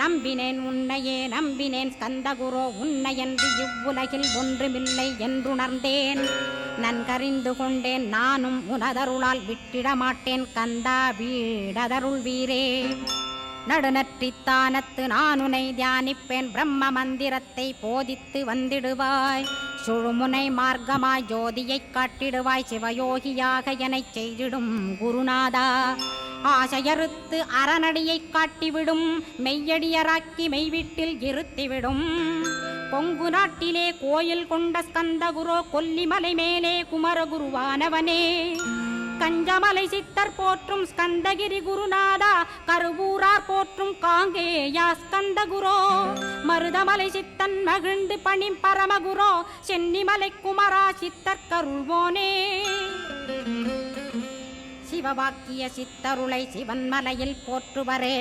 நம்பினேன் உன்னையே நம்பினேன் ஸ்கந்தகுரோ உன்னையன்று இவ்வுலகில் ஒன்றுமில்லை என்றுணர்ந்தேன் நன்கறிந்து கொண்டேன் நானும் உனதருளால் விட்டிட மாட்டேன் கந்தா வீடதருள் வீரே நடுநற்றித்தானத்து நான் உனை தியானிப்பேன் பிரம்ம மந்திரத்தை போதித்து வந்திடுவாய் சுழுமுனை மார்க்கமாய் ஜோதியைக் காட்டிடுவாய் சிவயோகியாக எனச் செய்திடும் குருநாதா ஆசையறுத்து அறநடியைக் காட்டிவிடும் மெய்யடியராக்கி மெய்வீட்டில் இருத்திவிடும் பொங்கு நாட்டிலே கோயில் கொண்ட ஸ்கந்தகுரோ கொல்லிமலை மேலே குமரகுருவானவனே கஞ்சமலை சித்தர் போற்றும் ஸ்கந்தகிரி குருநாதா கருவூரார் போற்றும் காங்கேயா ஸ்கந்தகுரோ மருதமலை சித்தன் மகிழ்ந்து பணிம் பரமகுரோ சென்னிமலை குமரா சித்தர் கருள்வோனே சிவவாக்கிய சித்தருளை சிவன்மலையில் போற்றுவரே